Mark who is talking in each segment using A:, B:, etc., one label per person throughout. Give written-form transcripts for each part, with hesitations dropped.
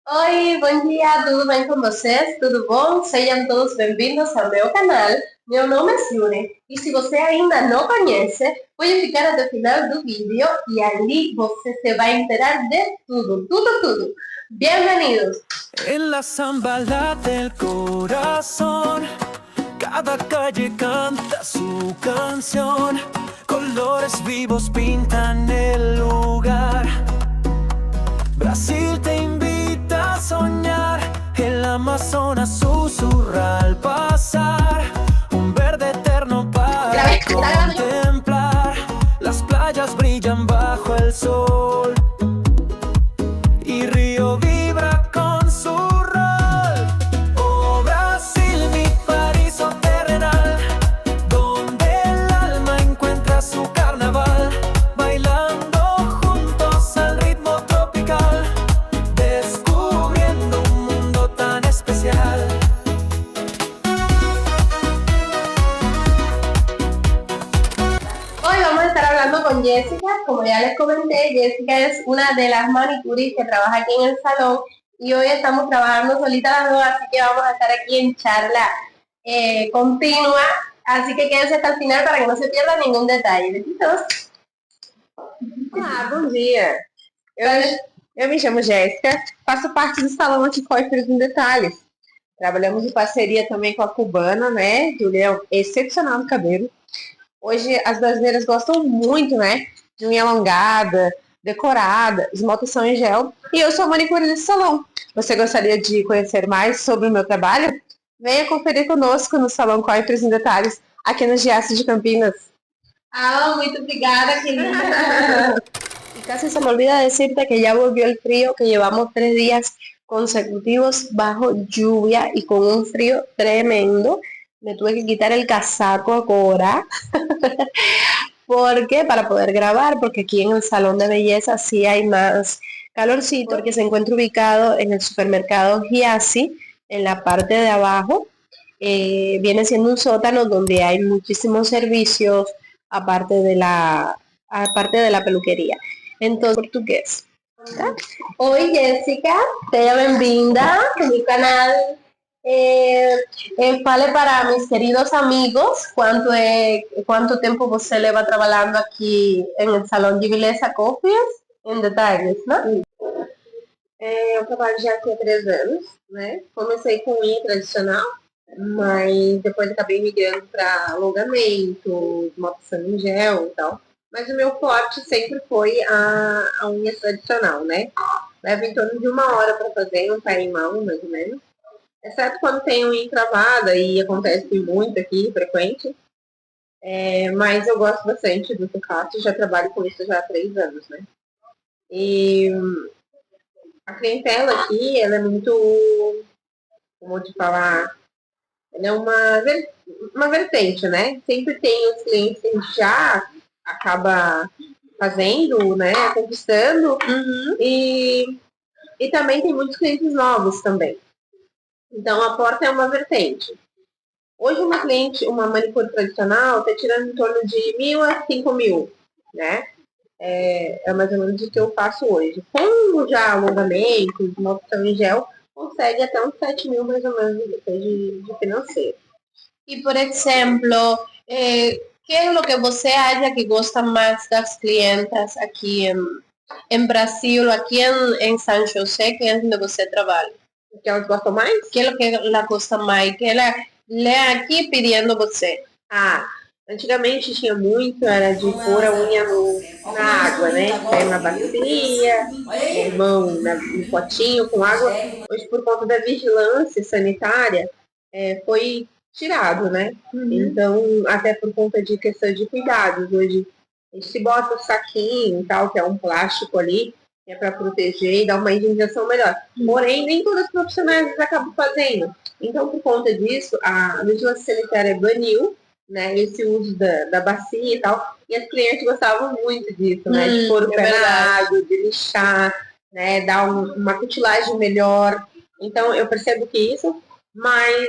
A: Oi, bom dia, tudo bem com vocês? Tudo bom? Sejam todos bem-vindos ao meu canal. Meu nome é Yuri e se você ainda não conhece, pode ficar até o final do vídeo e ali você se vai enterar de tudo, tudo, tudo. Bem-vindos!
B: En la samba late el corazón, cada calle canta su canción, colores vivos pintan el lugar. Brasil te invita a soñar, el Amazonas susurra al pasar, un verde eterno para contemplar, las playas brillan bajo el sol y Río vibra con su rol. Oh Brasil, mi paraíso terrenal, donde el alma encuentra su carnaval, bailando juntos al ritmo tropical, descubriendo un mundo tan especial.
A: Hoy vamos a estar hablando con Jessica. Como ya les comenté, Jessica es una de las manicuristas que trabaja aquí en el salón y hoy estamos trabajando solitas las dos, así que vamos a estar aquí en charla continua. Así que quédense hasta el final para que no se pierda ningún detalle. Besitos.
C: Olá, bom dia. Eu me chamo Jéssica, faço parte do Salão Anticoiffres em Detalhes. Trabalhamos em parceria também com a cubana, né? Julia é excepcional no cabelo. Hoje as brasileiras gostam muito, né? De unha alongada, decorada, esmaltação em gel. E eu sou a manicure desse salão. Você gostaria de conhecer mais sobre o meu trabalho? Venha conferir conosco no Salão Coiffres em Detalhes, aqui no Giasse de Campinas.
A: Ah, muito obrigada, querida.
C: Y casi se me olvida decirte que ya volvió el frío, que llevamos 3 días consecutivos bajo lluvia y con un frío tremendo. Me tuve que quitar el casaco ahora porque para poder grabar, porque aquí en el salón de belleza sí hay más calorcito, porque se encuentra ubicado en el supermercado Giassi, en la parte de abajo. Viene siendo un sótano donde hay muchísimos servicios, aparte de la peluquería. Entonces, português.
A: Tá? Oi, Jéssica, seja bem-vinda ao meu canal. Fale para mis queridos amigos quanto tempo você leva trabalhando aqui no Salão de Beleza Coiffres em Detalhes, né?
C: Eu trabalho já há 3 anos, né? Comecei com unha tradicional, mas depois acabei migrando para alongamento, esmaltação em gel e tal. Mas o meu forte sempre foi a unha tradicional, né? Leva em torno de 1 hora para fazer, um pé em mão, mais ou menos. Exceto quando tem unha encravada, e acontece muito aqui, frequente. Mas eu gosto bastante do que faço, já trabalho com isso já há 3 anos, né? E a clientela aqui, ela é muito, como te falar, ela é uma vertente, né? Sempre tem os clientes que a gente já acaba fazendo, né, conquistando, e também tem muitos clientes novos também. Então a porta é uma vertente. Hoje uma manicure tradicional está tirando em torno de 1.000 a 5.000, né? É mais ou menos o que eu faço hoje. Com já alongamento, esmaltação em gel, consegue até uns 7.000 mais ou menos, depende de financeiro.
A: E, por exemplo, que é o que você acha que gosta mais das clientas aqui em Brasil, aqui em São José, que é onde você trabalha?
C: O que elas gostam mais?
A: Que é o que ela gosta mais? Que ela lê aqui pedindo você?
C: Antigamente tinha muito, era de pôr a unha na água, né? Na bacia, mão no potinho com água. Hoje, por conta da vigilância sanitária, foi tirado, né? Então, até por conta de questão de cuidados, hoje a gente se bota o saquinho e tal, que é um plástico ali, que é para proteger e dar uma higienização melhor. Porém, nem todas as profissionais acabam fazendo. Então, por conta disso, a vigilância sanitária baniu, né, esse uso da bacia e tal, e as clientes gostavam muito disso, né? De pôr o pé na água, de lixar, né? Dar uma cutilagem melhor. Então, eu percebo que isso, mas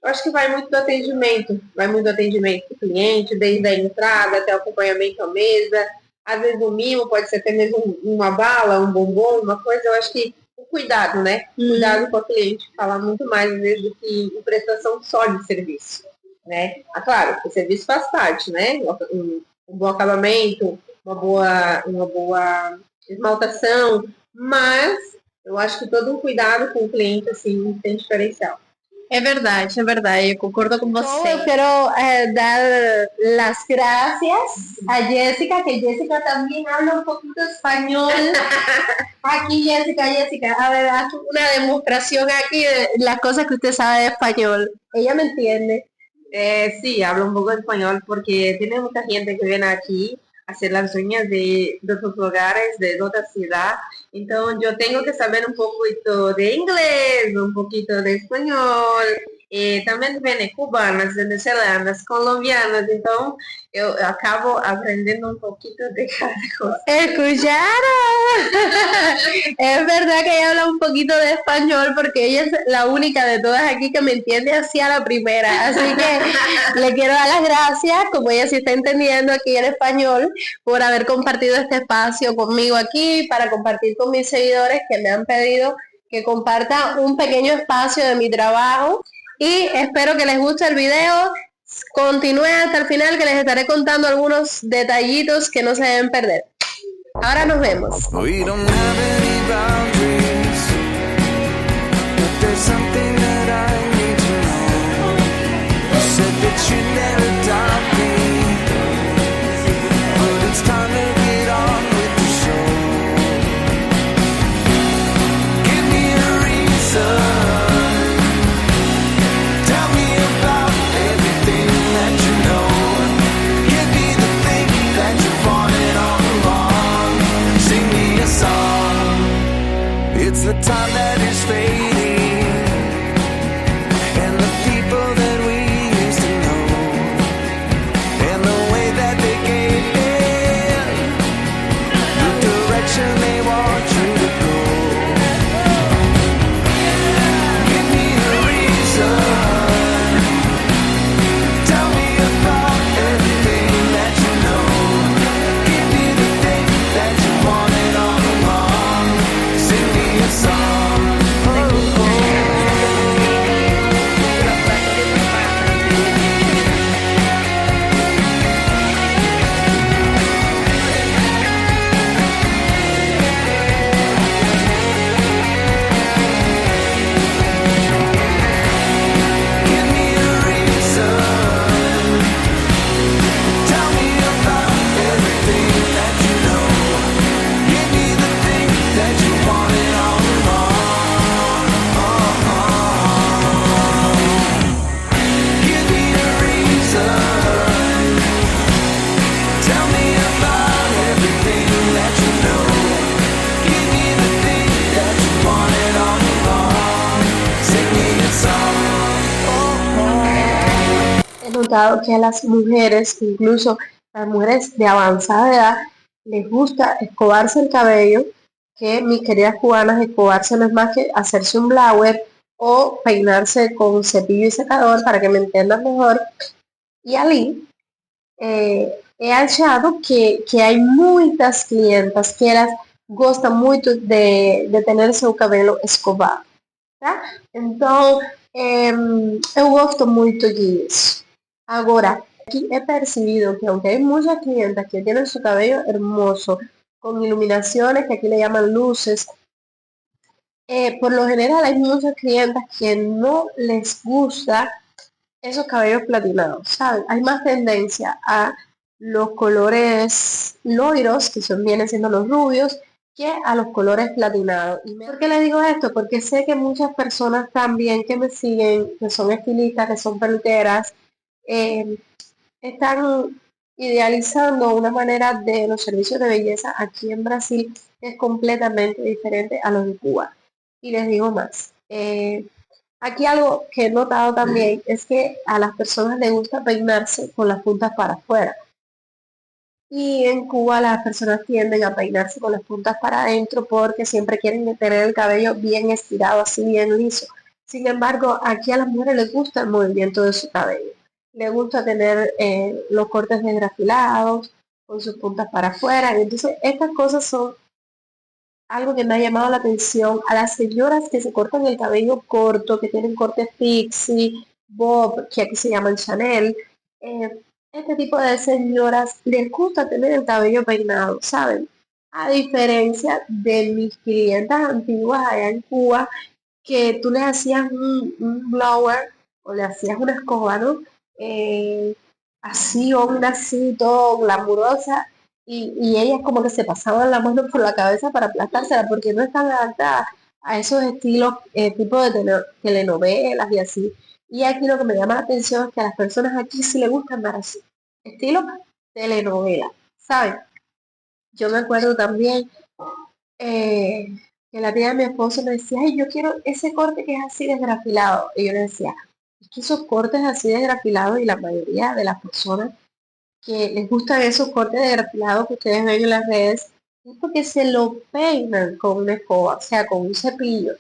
C: eu acho que vai muito do atendimento do cliente, desde a entrada até o acompanhamento à mesa. Às vezes o mimo pode ser até mesmo uma bala, um bombom, uma coisa. Eu acho que o cuidado, né? Cuidado com a cliente, falar muito mais, às vezes, do que em prestação só de serviço, né? Ah, claro, o serviço faz parte, né? Um bom acabamento, uma boa esmaltação, mas eu acho que todo um cuidado com o cliente, assim, tem diferencial.
A: Es verdad, yo concuerdo con vos. Yo quiero dar las gracias a Jessica, que Jessica también habla un poquito español. Aquí Jessica, a ver, haz una demostración aquí de las cosas que usted sabe de español. Ella me entiende.
C: Sí, hablo un poco de español porque tiene mucha gente que viene aquí a hacer las uñas de otros lugares, de otra ciudad. Entonces yo tengo que saber un poquito de inglés, un poquito de español. También vienen cubanas, venezolanas, colombianas. Entonces yo acabo aprendiendo un poquito de cada cosa.
A: ¿Escucharon? Es verdad que ella habla un poquito de español porque ella es la única de todas aquí que me entiende así a la primera. Así que le quiero dar las gracias, como ella sí está entendiendo aquí el español, por haber compartido este espacio conmigo aquí, para compartir con mis seguidores que me han pedido que comparta un pequeño espacio de mi trabajo. Y espero que les guste el video. Continúen hasta el final, que les estaré contando algunos detallitos que no se deben perder. Ahora nos vemos.
B: We don't have any boundaries, but there's something that I need to know. You said that you never doubt me, but it's time to get on with the show. Give me a reason, tell me about everything that you know. Give me the thing that you wanted all along. Sing me a song. It's the time that is fading, and the people that we used to know, and the way that they gave in, the direction they want you to go. Give me a reason, tell me about everything that you know. Give me the thing that you wanted all along. Sing me a song. Give me a reason, tell me about everything that you know. Give me the thing that you wanted all along. Give me a reason, tell me about everything that you know. Give me the thing that you wanted all along. Sing me a song.
A: He notado que a las mujeres, incluso las mujeres de avanzada edad, les gusta escobarse el cabello, que mis queridas cubanas, escobarse no es más que hacerse un blower o peinarse con cepillo y secador, para que me entiendan mejor. E ali, he achado que hay muitas clientas que elas gostam muito de ter seu cabelo escovado, tá? Então, eu gosto muito disso. Ahora, aquí he percibido que aunque hay muchas clientas que tienen su cabello hermoso, con iluminaciones, que aquí le llaman luces, por lo general hay muchas clientas que no les gusta esos cabellos platinados, ¿saben? Hay más tendencia a los colores loiros, que vienen siendo los rubios, que a los colores platinados. ¿Por qué les digo esto? Porque sé que muchas personas también que me siguen, que son estilistas, que son peluqueras, están idealizando una manera de los servicios de belleza aquí en Brasil que es completamente diferente a los de Cuba. Y les digo más. Aquí algo que he notado también es que a las personas les gusta peinarse con las puntas para afuera. Y en Cuba las personas tienden a peinarse con las puntas para adentro porque siempre quieren tener el cabello bien estirado, así bien liso. Sin embargo, aquí a las mujeres les gusta el movimiento de su cabello. Les gusta tener los cortes desgrafilados, con sus puntas para afuera. Entonces, estas cosas son algo que me ha llamado la atención, a las señoras que se cortan el cabello corto, que tienen corte pixie, bob, que aquí se llaman Chanel, este tipo de señoras les gusta tener el cabello peinado, ¿saben? A diferencia de mis clientas antiguas allá en Cuba, que tú le hacías un blower o le hacías una escoba, ¿no? Eh, Así, onda así, todo glamurosa, y ellas como que se pasaban la mano por la cabeza para aplastársela, porque no están adaptadas a esos estilos tipo de telenovelas y así. Y aquí lo que me llama la atención es que a las personas aquí sí les gusta andar así, estilo telenovela, ¿saben? Yo me acuerdo también eh, que la tía de mi esposo me decía, ay, yo quiero ese corte que es así desgrafilado. Y yo le decía, es que esos cortes así desgrafilados y la mayoría de las personas que les gustan esos cortes desgrafilados que ustedes ven en las redes, es porque se lo peinan con una escoba, o sea, con un cepillo.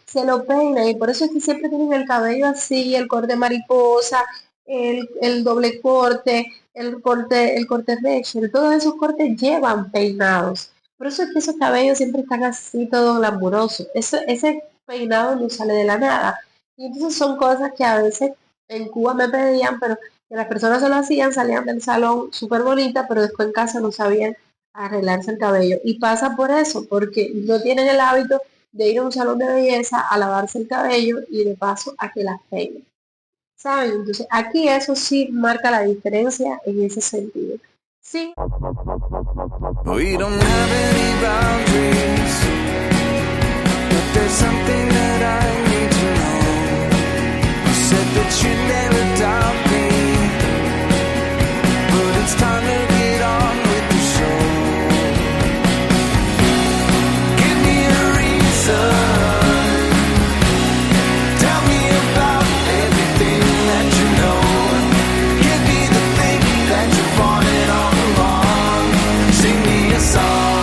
A: Se lo peinan y por eso es que siempre tienen el cabello así, el corte mariposa, el doble corte, el corte Rachel, todos esos cortes llevan peinados. Por eso es que esos cabellos siempre están así, todo glamuroso. Ese peinado no sale de la nada. Y entonces son cosas que a veces en Cuba me pedían, pero que las personas se lo hacían, salían del salón súper bonita, pero después en casa no sabían arreglarse el cabello. Y pasa por eso, porque no tienen el hábito de ir a un salón de belleza a lavarse el cabello y de paso a que las peinen. ¿Saben? Entonces aquí eso sí marca la diferencia en ese sentido. Sí,
B: We don't have any boundaries, but there's something that I need to know. You said that you'd never doubt me, but it's time to get on with the show. Give me a reason, tell me about everything that you know. Give me the thing that you wanted all along. Sing me a song.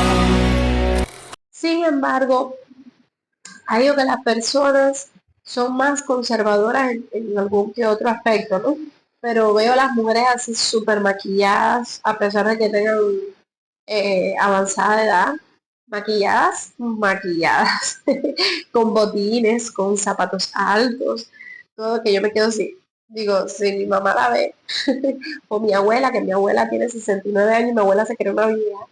A: sin embargo, hay que las personas son más conservadoras en algún que otro aspecto, ¿no? Pero veo a las mujeres así súper maquilladas, a pesar de que tengan avanzada edad, maquilladas, maquilladas, con botines, con zapatos altos, todo que yo me quedo así. Digo, si mi mamá la ve, o mi abuela, que mi abuela tiene 69 años, mi abuela se cree una vieja,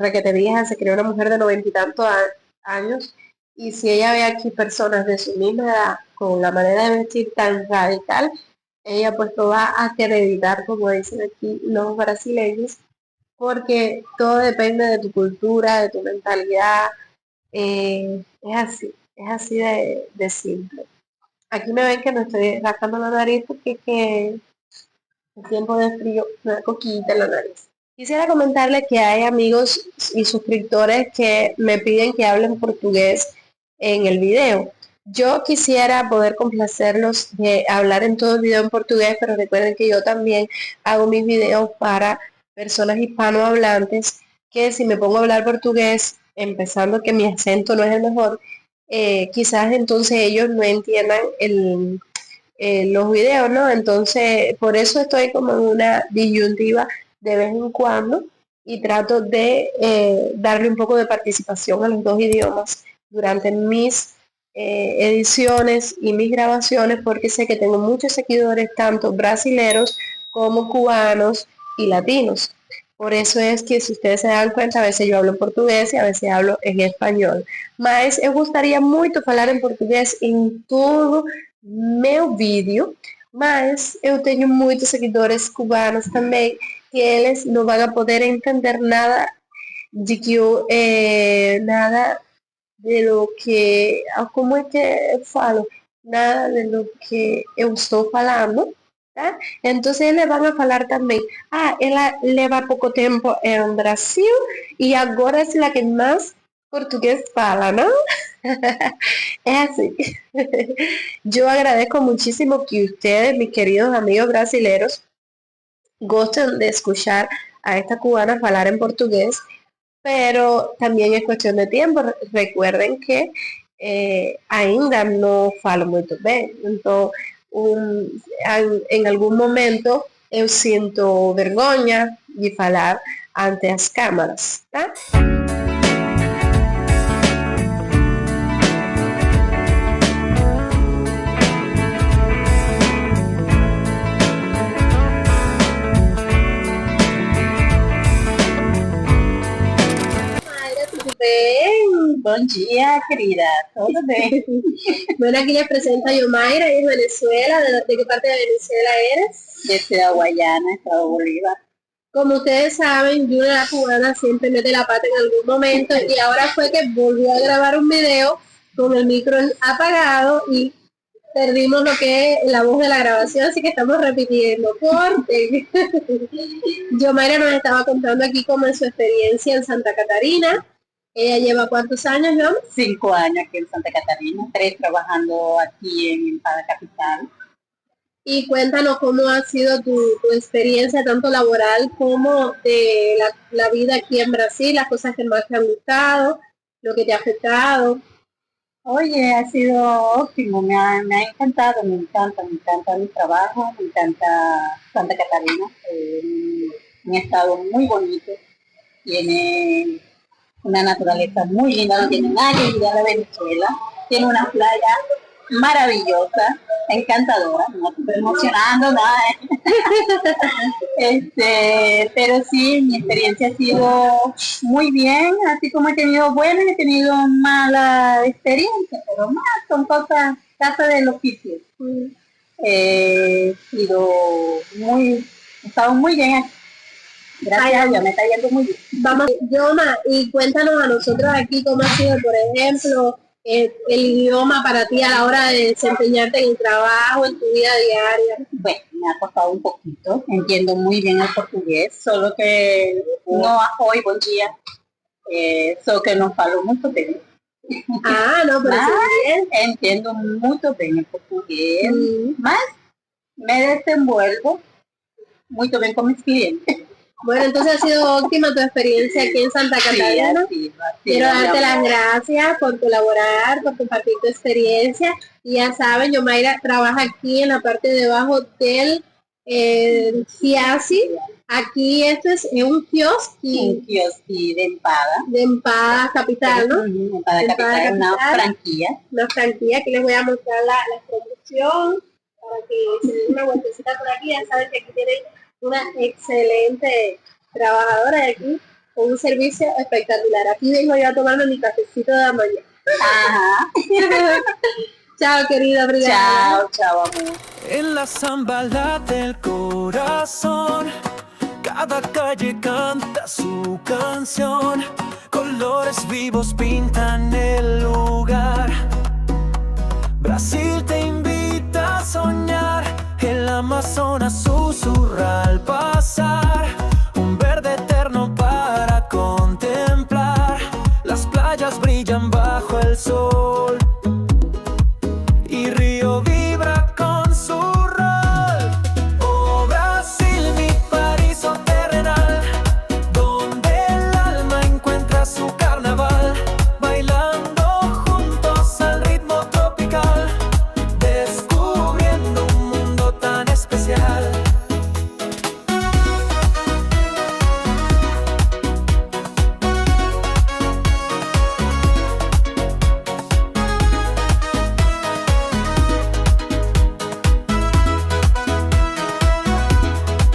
A: requete vieja, se cree una mujer de 90 y tantos años, y si ella ve aquí personas de su misma edad, con la manera de vestir tan radical, ella pues lo va a acreditar, como dicen aquí los brasileños, porque todo depende de tu cultura, de tu mentalidad, es así de simple. Aquí me ven que me estoy rascando la nariz porque es que en tiempo de frío me da coquillita en la nariz. Quisiera comentarles que hay amigos y suscriptores que me piden que hablen portugués en el video. Yo quisiera poder complacerlos de hablar en todo el video en portugués, pero recuerden que yo también hago mis videos para personas hispanohablantes, que si me pongo a hablar portugués, empezando que mi acento no es el mejor, quizás entonces ellos no entiendan los videos, ¿no? Entonces, por eso estoy como en una disyuntiva de vez en cuando y trato de darle un poco de participación a los dos idiomas durante mis ediciones y mis grabaciones, porque sé que tengo muchos seguidores, tanto brasileros como cubanos y latinos. Por eso es que si ustedes se dan cuenta, a veces yo hablo en portugués y a veces hablo en español. Mas eu gostaria muito de falar em português em todo meu vídeo, mas eu tenho muitos seguidores cubanos também, que eles não vão poder entender nada de que eu, nada de lo que, como é que eu falo? Nada de lo que eu estou falando, tá? Então eles vão falar também, ela leva pouco tempo em Brasil e agora é a que mais portugués fala, ¿no? Es así. Yo agradezco muchísimo que ustedes, mis queridos amigos brasileros, gusten de escuchar a esta cubana hablar en portugués, pero también es cuestión de tiempo. Recuerden que ainda no falo muito bem, então em algum momento eu sinto vergonha de falar ante as câmeras, tá?
D: Bom dia, querida. Tudo bem?
A: Bueno, aquí les presento a Yomaira, ella es Venezuela. ¿De qué parte de Venezuela eres?
D: De Ciudad Guayana, Estado Bolívar.
A: Como ustedes saben, Yuna la cubana siempre mete la pata en algún momento y ahora fue que volvió a grabar un video con el micro apagado y perdimos lo que es la voz de la grabación, así que estamos repitiendo. Corte. Yomaira nos estaba contando aquí cómo es su experiencia en Santa Catarina. Ella lleva ¿cuántos años, Yom?
D: 5 años aquí en Santa Catarina, 3 trabajando aquí en Empada Capital.
A: Y cuéntanos cómo ha sido tu experiencia, tanto laboral como de la vida aquí en Brasil, las cosas que más te han gustado, lo que te ha afectado.
D: Oye, ha sido óptimo, me ha encantado, me encanta mi trabajo, me encanta Santa Catarina, un estado muy bonito, tiene una naturaleza muy linda, no tiene nada que envidiar a Venezuela, tiene una playa maravillosa, encantadora, no estoy emocionando nada, pero sí, mi experiencia ha sido muy bien, así como he tenido buenas, he tenido mala experiencia, pero más son cosas del oficio. He estado muy bien aquí. Gracias a Dios, me está yendo muy bien.
A: Vamos, Yoma, y cuéntanos a nosotros aquí cómo ha sido, por ejemplo, el idioma para ti a la hora de desempeñarte en el trabajo, en tu vida diaria.
D: Bueno, me ha costado un poquito, entiendo muy bien el portugués, solo que no hoy, bom dia, solo que no falo muito bem.
A: Ah, no, pero
D: Mas entiendo muito bem el portugués, mas me desenvuelvo muito bem con mis clientes.
A: Bueno, entonces ha sido óptima tu experiencia aquí en Santa Catarina.
D: Sí,
A: Quiero darte las gracias por colaborar, por compartir tu experiencia. Y ya saben, Yomaira trabaja aquí en la parte de abajo del Ciasi. Aquí esto es un kiosqui.
D: Un kiosqui de Empada.
A: De Empada Capital, ¿no?
D: Empada Capital es una franquicia.
A: Una franquicia, aquí les voy a mostrar la promoción para que se den una vueltecita por aquí. Ya saben que aquí tienen una excelente trabajadora de aquí con un servicio espectacular. Aquí vengo yo a tomarme mi cafecito de la mañana.
D: Ajá.
A: Chao, querida,
D: Chao, chao, amor.
B: En la zambala del corazón, cada calle canta su canción. Colores vivos pintan el lugar. Brasil te invita a soñar. El Amazonas susurra al pasar, un verde eterno para contemplar. Las playas brillan bajo el sol y Río vibra con su rol. Oh Brasil, mi paraíso terrenal, donde el alma encuentra su carnaval, bailando juntos al ritmo tropical, descubriendo un mundo tan especial.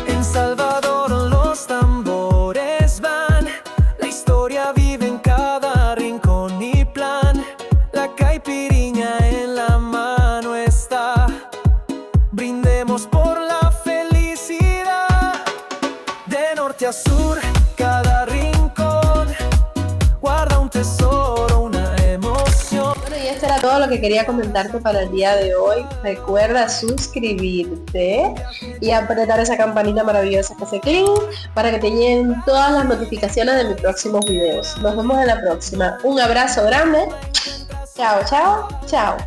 B: En Salvador los tambores van, la historia vive en cada rincón y plan. La caipirinha en la mano está, brindemos por la felicidad. De norte a sur, cada rincón guarda un tesoro, una emoción.
A: Bueno, y esto era todo lo que quería comentarte para el día de hoy. Recuerda suscribirte y apretar esa campanita maravillosa que hace cling para que te lleguen todas las notificaciones de mis próximos videos. Nos vemos en la próxima. Un abrazo grande. Chao, chao, chao.